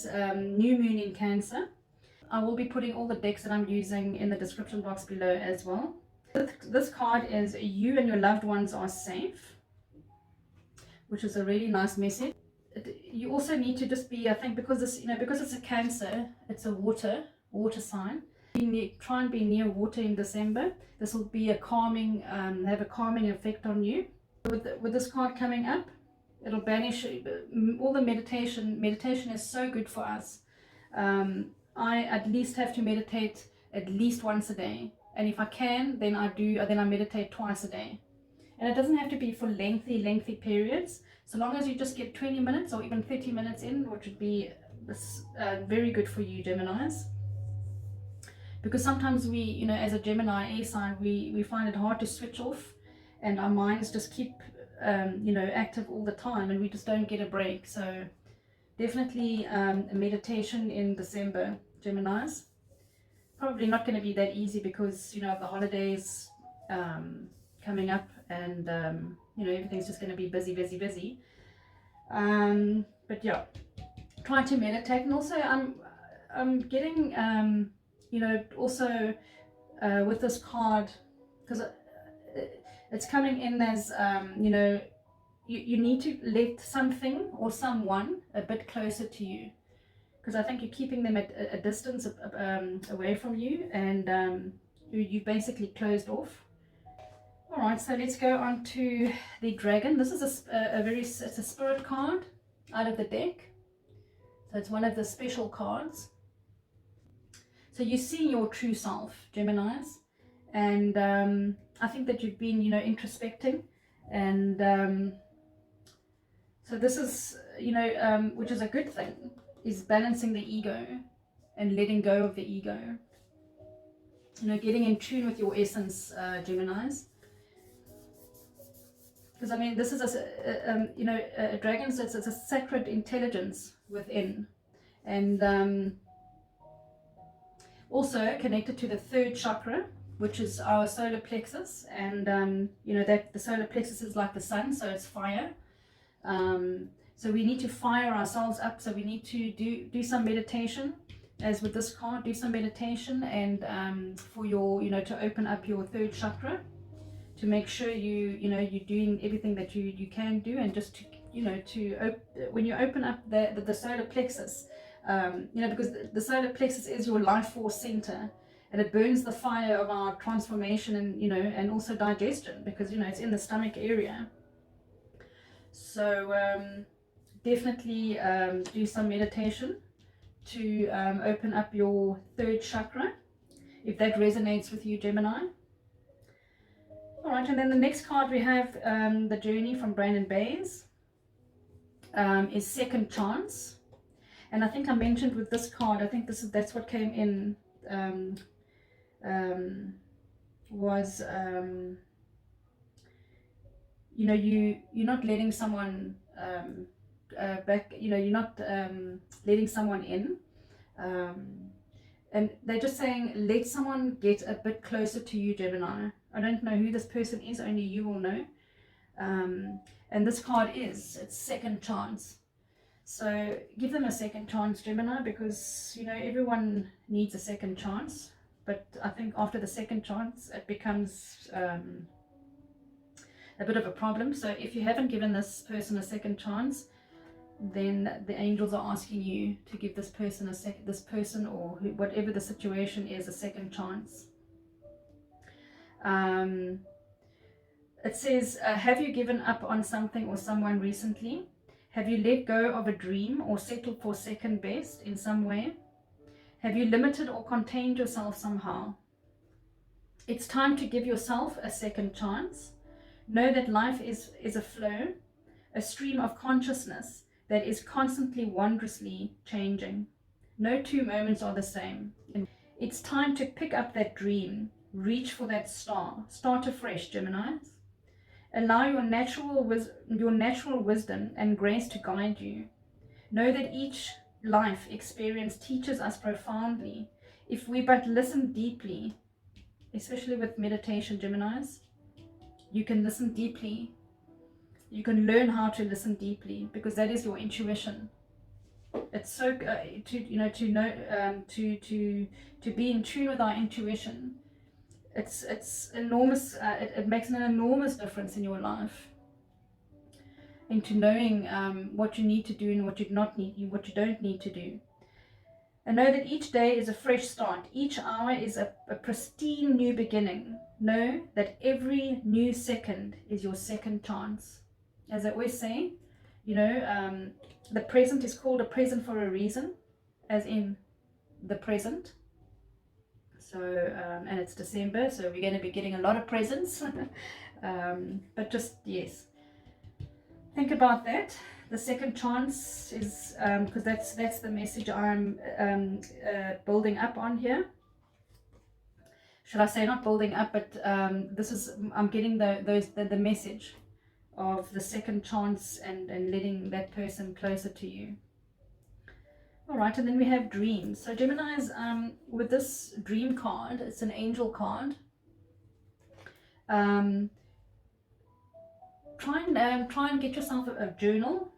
is new moon in Cancer. I will be putting all the decks that I'm using in the description box below as well. This card is you and your loved ones are safe, which is a really nice message. You also need to just be, I think, because this, because it's a Cancer, it's a water sign. Try and be near water in December. This will be a calming, have a calming effect on you. With this card coming up, it'll banish all the meditation. Meditation is so good for us. I at least have to meditate at least once a day, and if I can, then I meditate twice a day. And it doesn't have to be for lengthy periods, so long as you just get 20 minutes or even 30 minutes in, which would be very good for you, Geminis. Because sometimes we, as a Gemini air sign, we find it hard to switch off, and our minds just keep active all the time, and we just don't get a break. So definitely a meditation in December, Geminis. Probably not going to be that easy because of the holidays coming up, and everything's just going to be busy. But yeah, try to meditate. And also I'm getting also with this card, because it's coming in as you need to let something or someone a bit closer to you, because I think you're keeping them at a distance away from you, and you basically closed off. All right, so let's go on to the dragon. This is it's a spirit card out of the deck, so it's one of the special cards. So you see your true self, Geminis, and I think that you've been introspecting, and so this is which is a good thing, is balancing the ego and letting go of the ego, getting in tune with your essence, Geminis. Because this is a dragon, so it's a sacred intelligence within, and also connected to the third chakra, which is our solar plexus, and that the solar plexus is like the sun, so it's fire. So we need to fire ourselves up, so we need to do some meditation, as with this card, do some meditation, and for your to open up your third chakra, to make sure you're doing everything that you can do, and just to when you open up the solar plexus, because the solar plexus is your life force center, and it burns the fire of our transformation, and and also digestion, because it's in the stomach area. So definitely do some meditation to open up your third chakra, if that resonates with you, Gemini. All right, and then the next card we have, the journey from Brandon Bays, is second chance. And I think I mentioned with this card, I think that's what came in, was you're not letting someone back, you're not letting someone in, and they're just saying, let someone get a bit closer to you, Gemini. I don't know who this person is, only you will know. And this card it's second chance. So give them a second chance, Gemini, because everyone needs a second chance. But I think after the second chance, it becomes a bit of a problem. So if you haven't given this person a second chance, then the angels are asking you to give this person or whatever the situation is, a second chance. It says, have you given up on something or someone recently? Have you let go of a dream or settled for second best in some way? Have you limited or contained yourself somehow? It's time to give yourself a second chance. Know that life is a flow, a stream of consciousness that is constantly wondrously changing. No two moments are the same. It's time to pick up that dream, reach for that star, start afresh, Geminis. Allow your natural wisdom and grace to guide you. Know that each life experience teaches us profoundly if we but listen deeply, especially with meditation, Geminis. You can listen deeply. You can learn how to listen deeply, because that is your intuition. It's so to be in tune with our intuition. It's enormous. It makes an enormous difference in your life, into knowing what you need to do and what what you don't need to do. And know that each day is a fresh start. Each hour is a pristine new beginning. Know that every new second is your second chance. As I always say, the present is called a present for a reason, as in the present. So, and it's December, so we're going to be getting a lot of presents. But just, yes, think about that. The second chance is, because that's the message I'm building up on here. Should I say not building up, but this is, I'm getting the message of the second chance and letting that person closer to you. All right, and then we have dreams. So Gemini's, with this dream card, it's an angel card. Try and get yourself a journal,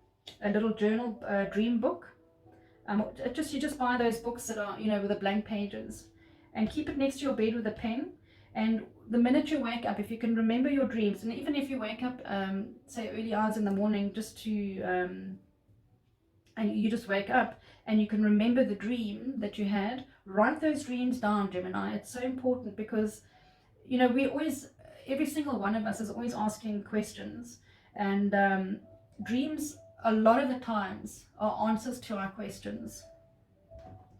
a little journal, dream book. You just buy those books that are, with the blank pages, and keep it next to your bed with a pen. And the minute you wake up, if you can remember your dreams, and even if you wake up, say early hours in the morning, just to, and you just wake up and you can remember the dream that you had, write those dreams down, Gemini. It's so important because, we always, every single one of us is always asking questions, and dreams a lot of the times are answers to our questions.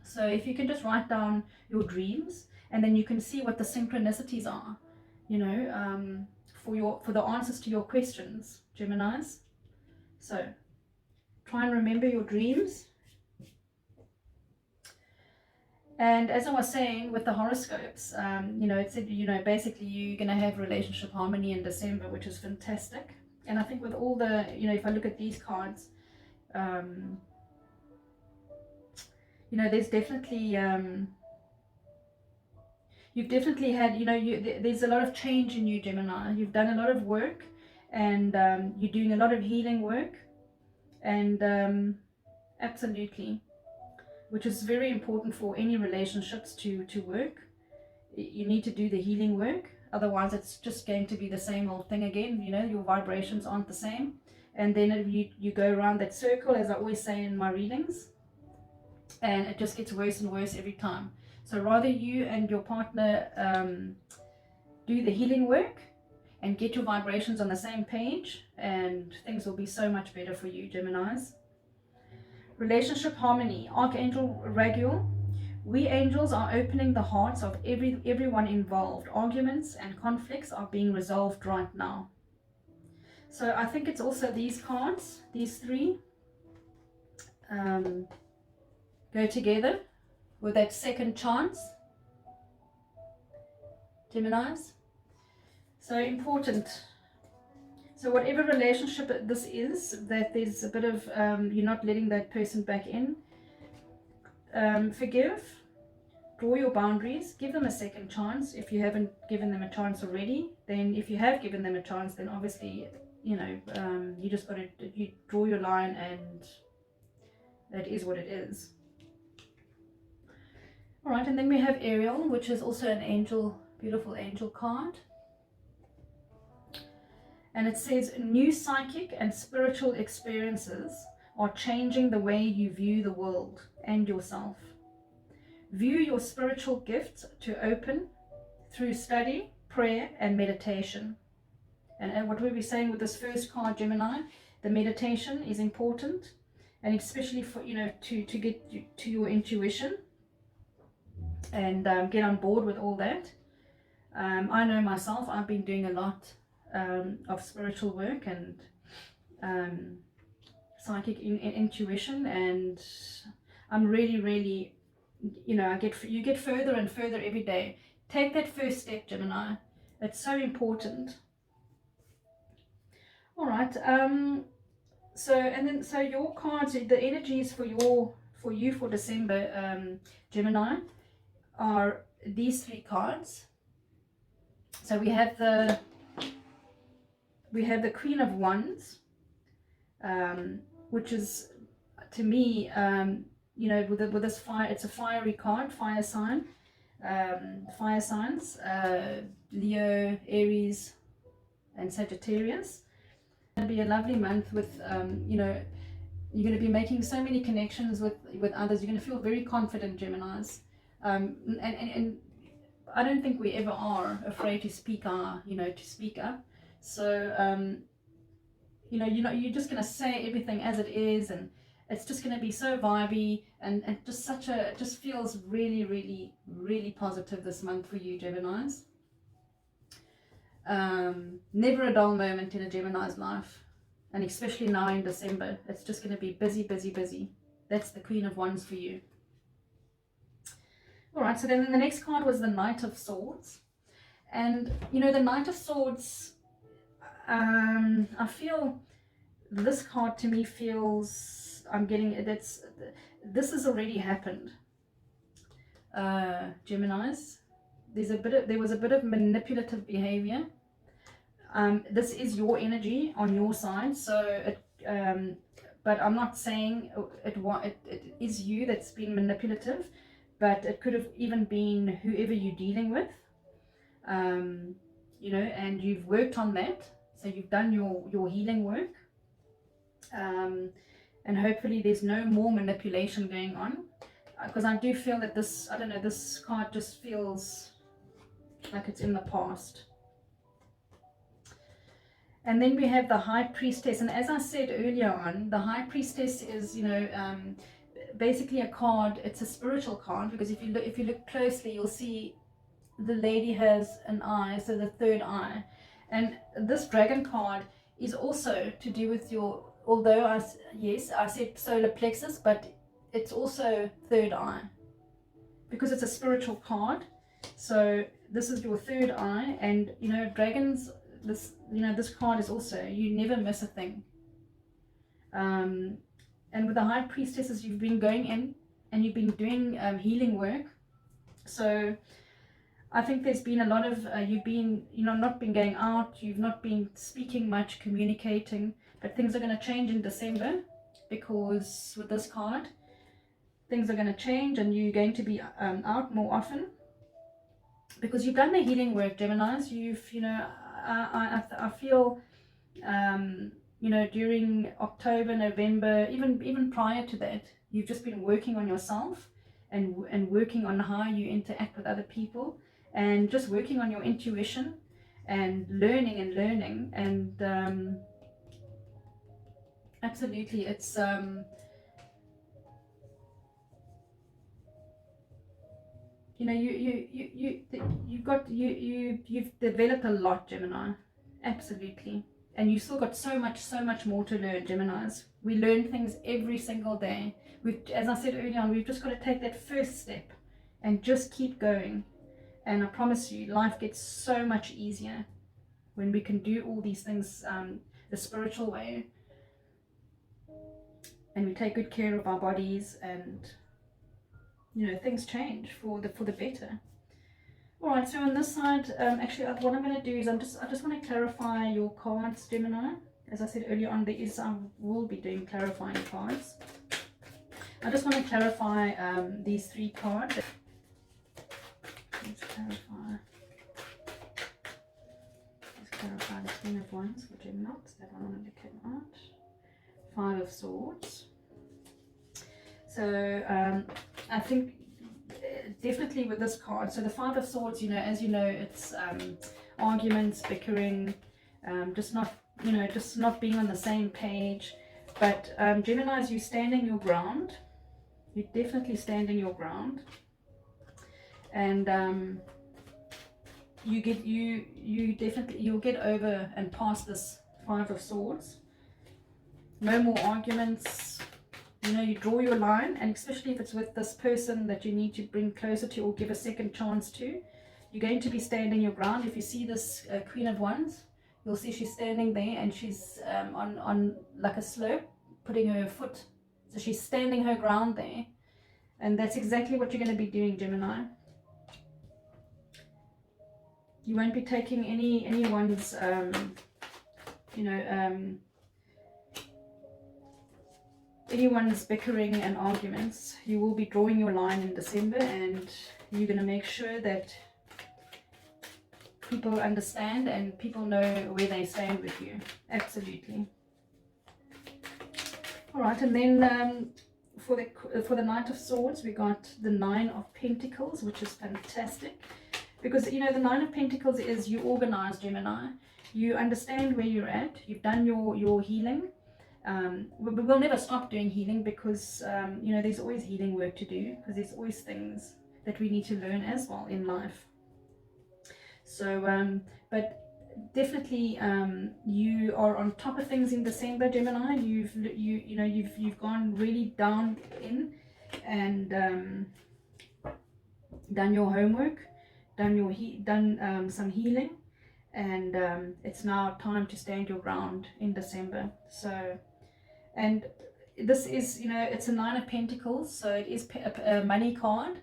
So if you can just write down your dreams, and then you can see what the synchronicities are, for the answers to your questions, Geminis. So try and remember your dreams. And as I was saying with the horoscopes, it said, basically you're going to have relationship harmony in December, which is fantastic. And I think with all the, if I look at these cards, there's definitely, you've definitely had, there's a lot of change in you, Gemini. You've done a lot of work, and you're doing a lot of healing work, and absolutely, which is very important for any relationships to work. You need to do the healing work, otherwise it's just going to be the same old thing again. Your vibrations aren't the same, and then you go around that circle, as I always say in my readings, and it just gets worse and worse every time. So rather you and your partner do the healing work and get your vibrations on the same page, and things will be so much better for you, Geminis. Relationship harmony, Archangel Oracle. We angels are opening the hearts of everyone involved. Arguments and conflicts are being resolved right now. So I think it's also these cards, these three, go together with that second chance, Geminis. So important. So whatever relationship this is, that there's a bit of, you're not letting that person back in. Forgive, draw your boundaries, give them a second chance. If you haven't given them a chance already, then if you have given them a chance, then obviously, you just got to, you draw your line, and that is what it is. All right, and then we have Ariel, which is also an angel, beautiful angel card. And it says, new psychic and spiritual experiences are changing the way you view the world and yourself. View your spiritual gifts to open through study, prayer, and meditation. And what we'll be saying with this first card, Gemini, the meditation is important, and especially for, to get to your intuition and get on board with all that. I know myself, I've been doing a lot of spiritual work and psychic intuition, and I'm really, you get further and further every day. Take that first step, Gemini. It's so important. All right. So your cards, the energies for you for December, Gemini, are these three cards. So we have the Queen of Wands, which is to me, you know, with this fire, it's a fiery card, fire sign, fire signs, Leo, Aries, and Sagittarius. It's going to be a lovely month with, you know, you're going to be making so many connections with others. You're going to feel very confident, Geminis. And I don't think we ever are afraid to speak to speak up. So, you know, you're just going to say everything as it is, and it's just going to be so vibey, and just it just feels really, really, really positive this month for you, Geminis. Never a dull moment in a Gemini's life, and especially now in December. It's just going to be busy, busy, busy. That's the Queen of Wands for you. All right, so then the next card was the Knight of Swords. And, you know, the Knight of Swords, I feel this card to me feels, I'm getting, this has already happened. Geminis, there was a bit of manipulative behavior. This is your energy on your side, so but I'm not saying it is you that's been manipulative, but it could have even been whoever you're dealing with, you know, and you've worked on that, so you've done your healing work, and hopefully there's no more manipulation going on, because I do feel that this, I don't know, this card just feels like it's in the past. And then we have the High Priestess, and as I said earlier on, the High Priestess is, you know, basically a card. It's a spiritual card, because if you look closely, you'll see the lady has an eye, so the third eye. And this dragon card is also to do with your, although I said solar plexus, but it's also third eye, because it's a spiritual card. So this is your third eye, and you know, dragons, this, you know, this card is also, you never miss a thing. And with the High Priestesses, you've been going in and you've been doing healing work. So I think there's been a lot of, you've been, you know, not been going out, you've not been speaking much, communicating, but things are going to change in December, because with this card, things are going to change and you're going to be out more often, because you've done the healing work, Geminis. You've, you know, I feel, you know, during October, November, even prior to that, you've just been working on yourself and working on how you interact with other people, and just working on your intuition and learning and absolutely, it's you know, you've developed a lot, Gemini, absolutely. And you've still got so much more to learn, Geminis. We learn things every single day. As I said earlier on, we've just got to take that first step and just keep going. And I promise you, life gets so much easier when we can do all these things the spiritual way, and we take good care of our bodies, and you know, things change for the better. All right, so on this side, actually, what I'm going to do is I just want to clarify your cards, Gemini. As I said earlier on, I will be doing clarifying cards. I just want to clarify these three cards. Let's clarify the Queen of Wands for Geminis. That one I'm looking at. Five of Swords. So I think definitely with this card, so the Five of Swords, you know, as you know, it's arguments, bickering, just not being on the same page. But Geminis, you standing your ground. You're definitely standing your ground, and you'll get over and past this Five of Swords. No more arguments. You know, you draw your line, and especially if it's with this person that you need to bring closer to or give a second chance to, you're going to be standing your ground. If you see this Queen of Wands, you'll see she's standing there, and she's on like a slope, putting her foot. So she's standing her ground there, and that's exactly what you're going to be doing, Gemini. You won't be taking anyone's, anyone's bickering and arguments, you will be drawing your line in December, and you're going to make sure that people understand and people know where they stand with you. Absolutely. All right, and then for the Knight of Swords, we got the Nine of Pentacles, which is fantastic, because the Nine of Pentacles is you organize, Gemini. You understand where you're at. You've done your healing. We'll never stop doing healing, because there's always healing work to do, because there's always things that we need to learn as well in life. So but definitely you are on top of things in December, Gemini. You've gone really down in and done your homework, done some healing, and it's now time to stand your ground in December. So, and this is, it's a Nine of Pentacles, so it is a money card,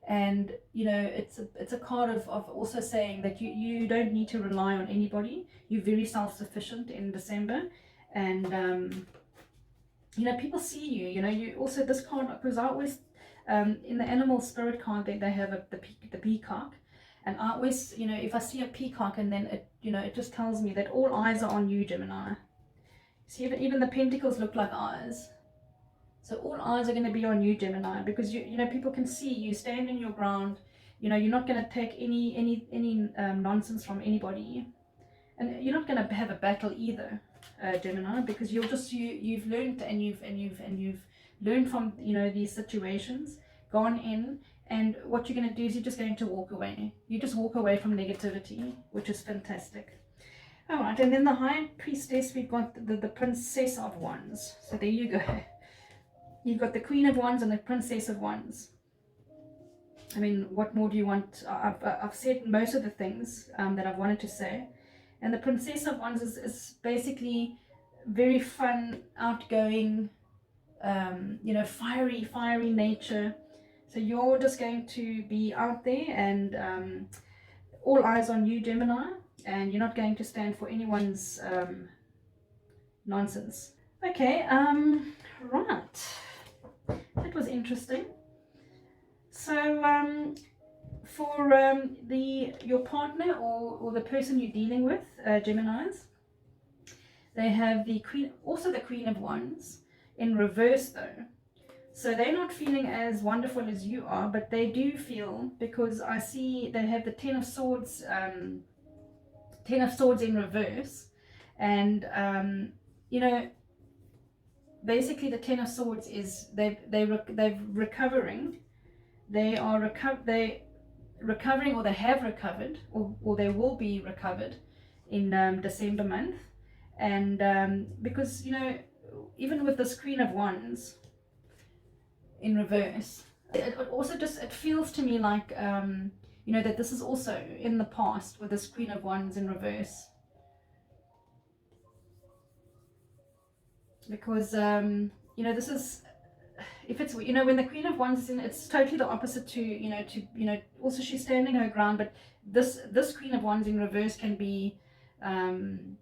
and it's a card of also saying that you don't need to rely on anybody. You're very self-sufficient in December, and people see you. You also, this card, because I always in the animal spirit card they have the peacock, and I always, if I see a peacock, and then it just tells me that all eyes are on you, Gemini. See, even the pentacles look like eyes. So all eyes are going to be on you, Gemini, because people can see you standing your ground. You're not going to take any nonsense from anybody, and you're not going to have a battle either, Gemini, because you've learned, and you've learned from these situations, gone in, and what you're going to do is you're just going to walk away. You just walk away from negativity, which is fantastic. All right, and then the High Priestess, we've got the Princess of Wands. So there you go. You've got the Queen of Wands and the Princess of Wands. I mean, what more do you want? I've said most of the things that I've wanted to say. And the Princess of Wands is basically very fun, outgoing, fiery nature. So you're just going to be out there, and all eyes on you, Gemini, and you're not going to stand for anyone's nonsense. Okay, right. That was interesting. So for your partner or the person you're dealing with, Geminis, they have the Queen of Wands in reverse though. So they're not feeling as wonderful as you are, but they do feel, because I see they have the Ten of Swords in reverse, and basically the Ten of Swords is they're recovering. They recovering, or they have recovered, or they will be recovered in December month. And because even with this Queen of Wands in reverse, it also it feels to me like that this is also in the past with this Queen of Wands in reverse, because this is, if it's when the Queen of Wands is in, it's totally the opposite to also she's standing her ground, but this Queen of Wands in reverse can be kind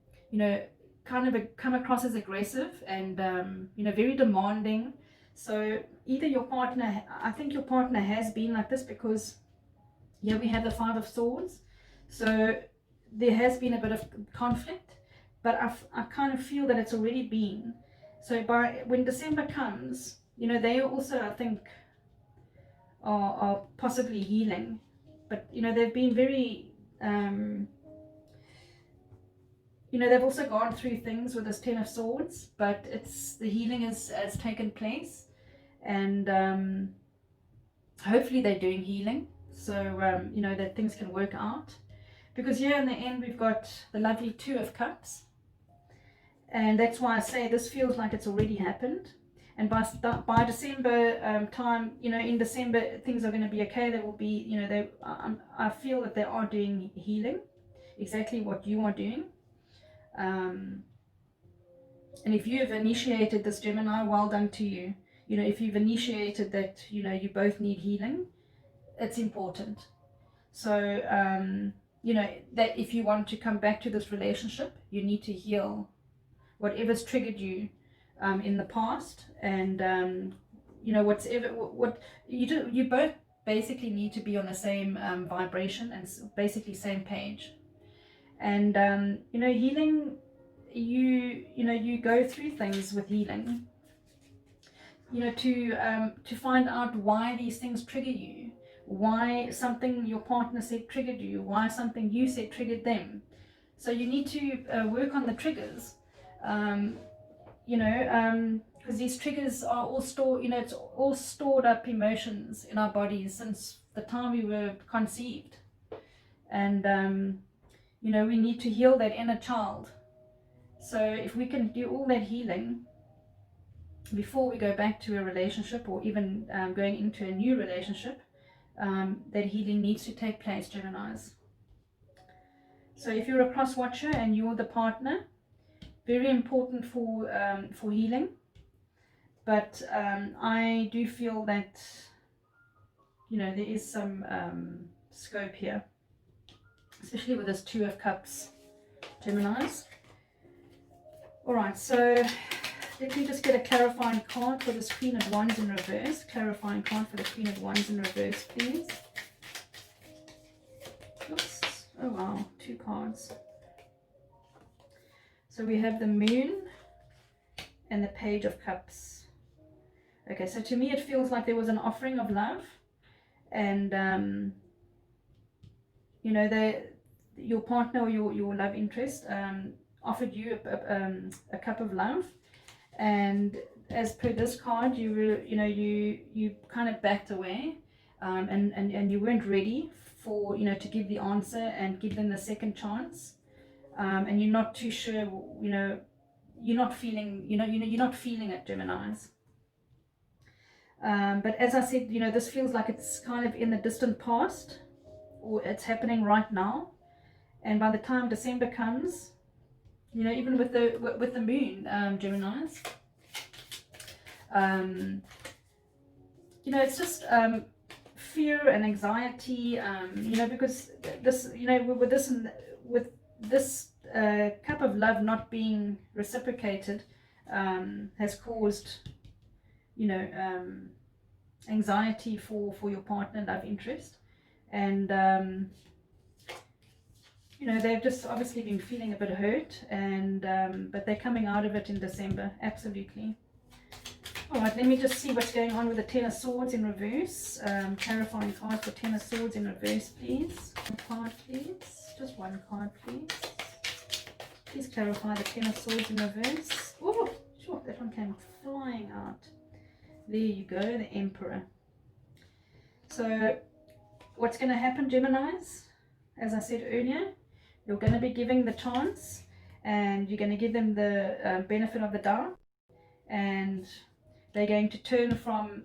of come across as aggressive and very demanding. So either your partner, I think your partner has been like this, because here we have the Five of Swords, so there has been a bit of conflict, but I kind of feel that it's already been. So when December comes, they also, I think, are possibly healing, but they've been very they've also gone through things with this Ten of Swords, but the healing has taken place, and hopefully they're doing healing, so that things can work out, because here in the end we've got the lovely Two of Cups, and that's why I say this feels like it's already happened. And by December time, in December things are going to be okay. There will be, I feel that they are doing healing, exactly what you are doing. And if you have initiated this, Gemini, well done to you. If you've initiated that, you both need healing, it's important. So, that if you want to come back to this relationship, you need to heal whatever's triggered you in the past, and you know, what you do, you both basically need to be on the same vibration and basically same page. And you know, healing, you know, you go through things with healing, you know, to find out why these things trigger you, why something your partner said triggered you, why something you said triggered them. So you need to work on the triggers, you know, because these triggers are all stored, you know, it's all stored up emotions in our bodies since the time we were conceived. And you know, we need to heal that inner child. So if we can do all that healing before we go back to a relationship, or even going into a new relationship, that healing needs to take place, Geminis. So if you're a cross watcher and you're the partner, very important for healing. But I do feel that, you know, there is some scope here, especially with this Two of Cups, Geminis. Alright, so let me just get a clarifying card for this Queen of Wands in reverse. Clarifying card for the Queen of Wands in reverse, please. Oops. Oh wow, 2 cards. So we have the Moon and the Page of Cups. Okay, so to me it feels like there was an offering of love, and you know, your partner or your love interest offered you a cup of love, and as per this card, you were, you know, you kind of backed away, and you weren't ready for, you know, to give the answer and give them the second chance, and you're not too sure, you know, you're not feeling, you're not feeling it, Geminis. But as I said, you know, this feels like it's kind of in the distant past, or it's happening right now. And by the time December comes, you know, even with the moon, Geminis, you know, it's just fear and anxiety, you know, because this, you know, with this cup of love not being reciprocated, has caused, you know, anxiety for your partner, love interest, and you know, they've just obviously been feeling a bit hurt, and but they're coming out of it in December, absolutely. All right, let me just see what's going on with the Ten of Swords in reverse. Clarifying card for Ten of Swords in reverse, please. One card, please. Just one card, please. Please clarify the Ten of Swords in reverse. Oh, sure, that one came flying out. There you go, the Emperor. So what's going to happen, Geminis? As I said earlier, you're going to be giving the chance, and you're going to give them the benefit of the doubt, and they're going to turn from,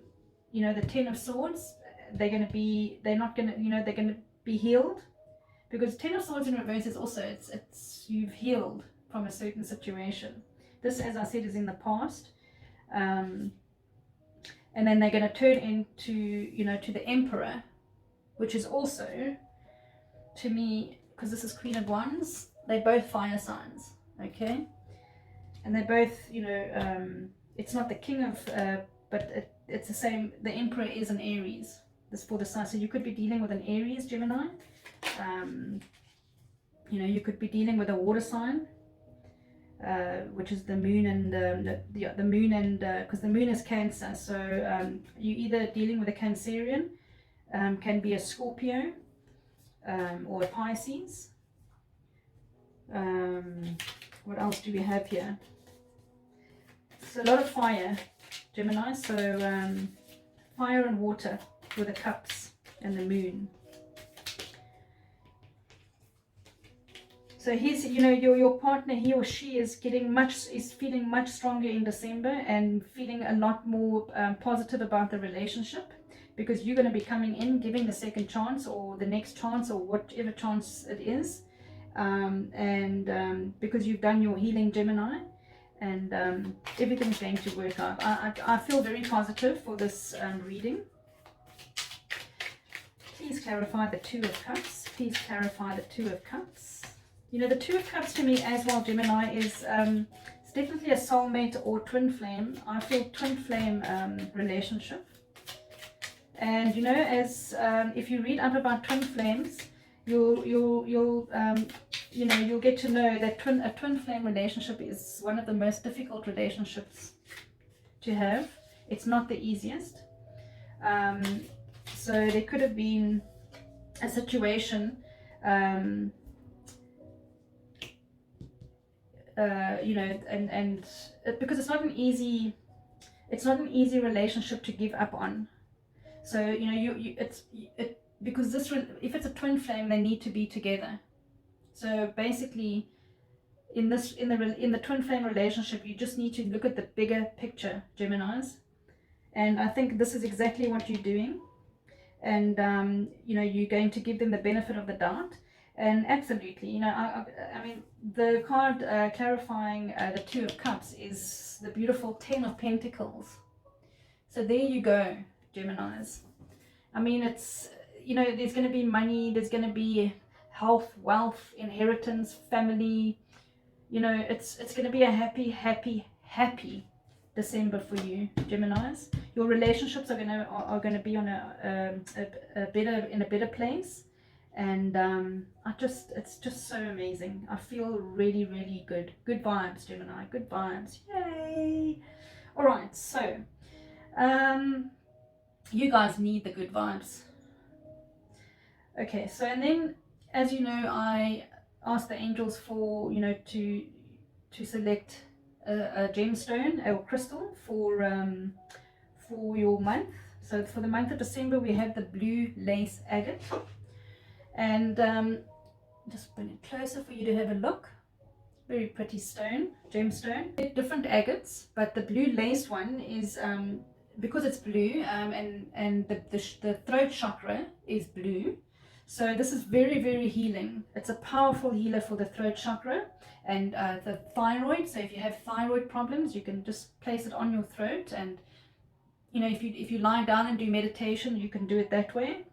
you know, the Ten of Swords. They're going to be, they're not going to, you know, they're going to be healed, because Ten of Swords in reverse is also, it's you've healed from a certain situation. This, as I said, is in the past, and then they're going to turn into, you know, to the Emperor, which is also, to me, because this is Queen of Wands, they're both fire signs, okay? And they're both, you know, it's not the King of, but it's the same, the Emperor is an Aries, this for the sign. So you could be dealing with an Aries, Gemini. You know, you could be dealing with a water sign, which is the Moon, and the Moon, and because the Moon is Cancer, so you're either dealing with a Cancerian, can be a Scorpio, or a Pisces. What else do we have here? It's a lot of fire, Gemini, so fire and water with the cups and the moon. So he's, you know, your partner, he or she is feeling much stronger in December, and feeling a lot more positive about the relationship, because you're going to be coming in, giving the second chance, or the next chance, or whatever chance it is, because you've done your healing, Gemini, and everything's going to work out. I feel very positive for this reading. Please clarify the Two of Cups. Please clarify the Two of Cups. You know, the Two of Cups to me as well, Gemini, is It's definitely a soulmate or twin flame. I feel twin flame relationship. And you know, as if you read up about twin flames, you'll you know, you'll get to know that a twin flame relationship is one of the most difficult relationships to have. It's not the easiest. So there could have been a situation, you know, and because it's not an easy relationship to give up on. So you know, because if it's a twin flame, they need to be together. So basically, in the twin flame relationship, you just need to look at the bigger picture, Geminis. And I think this is exactly what you're doing. And you know, you're going to give them the benefit of the doubt. And absolutely, you know, I mean, the card clarifying the Two of Cups is the beautiful 10 of Pentacles. So there you go, Geminis. I mean, it's, you know, there's going to be money, there's going to be health, wealth, inheritance, family. You know, it's going to be a happy December for you, Geminis. Your relationships are going to be on in a better place. And it's just so amazing. I feel really good. Good vibes, Gemini. Good vibes. Yay! All right, so you guys need the good vibes. Okay, so and then, as you know, I asked the angels for, you know, to select a gemstone or crystal for your month. So for the month of December, we have the blue lace agate. And just bring it closer for you to have a look. Very pretty stone, gemstone. Different agates, but the blue lace one is because it's blue, and the throat chakra is blue. So this is very healing. It's a powerful healer for the throat chakra and the thyroid. So if you have thyroid problems, you can just place it on your throat. And you know, if you lie down and do meditation, you can do it that way.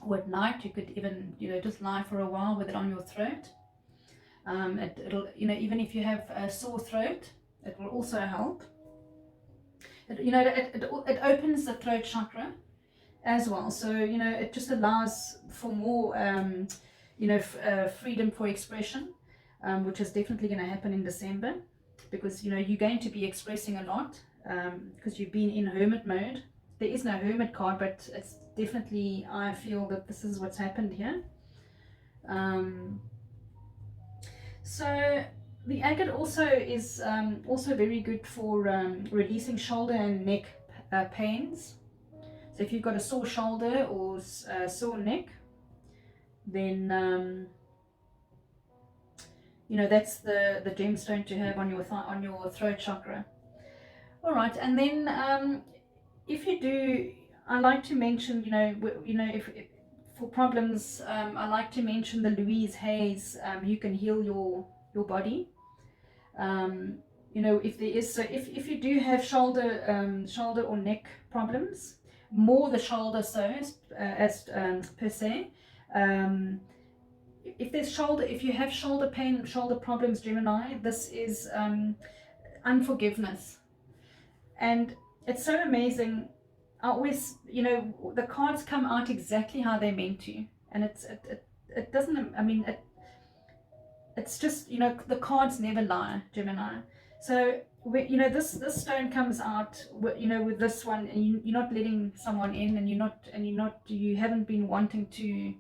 Or at night, you could even, you know, just lie for a while with it on your throat. It'll, you know, even if you have a sore throat, it will also help. You know, it opens the throat chakra as well. So, you know, it just allows for more, you know, freedom for expression, which is definitely going to happen in December, because, you know, you're going to be expressing a lot because you've been in hermit mode. There is no hermit card, but it's definitely, I feel that this is what's happened here. So the agate also is also very good for releasing shoulder and neck pains. So if you've got a sore shoulder or sore neck, then you know, that's the gemstone to have on your throat chakra. All right, and then if you do, I like to mention, you know, if for problems, I like to mention the Louise Hayes. You can heal your body. You know, if there is, so if you do have shoulder or neck problems, more the shoulder, so as per se. If you have shoulder pain, shoulder problems, Gemini, this is unforgiveness. And it's so amazing. I always, you know, the cards come out exactly how they're meant to, and it doesn't, I mean, it's just, you know, the cards never lie, Gemini. So you know, this stone comes out, you know, with this one, and you're not letting someone in, and you haven't been wanting to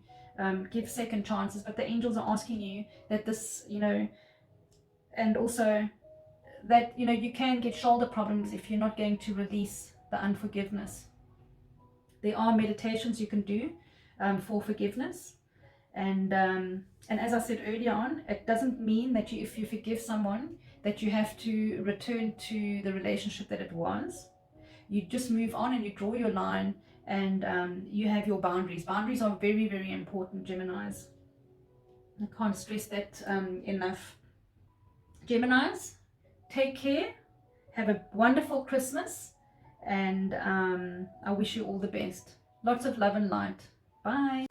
give second chances, but the angels are asking you that this, you know, and also that, you know, you can get shoulder problems if you're not going to release the unforgiveness. There are meditations you can do for forgiveness, and as I said earlier on, it doesn't mean that if you forgive someone that you have to return to the relationship that it was. You just move on and you draw your line, and you have your boundaries. Boundaries are very important, Geminis. I can't stress that enough. Geminis, take care, have a wonderful Christmas, and I wish you all the best. Lots of love and light. Bye.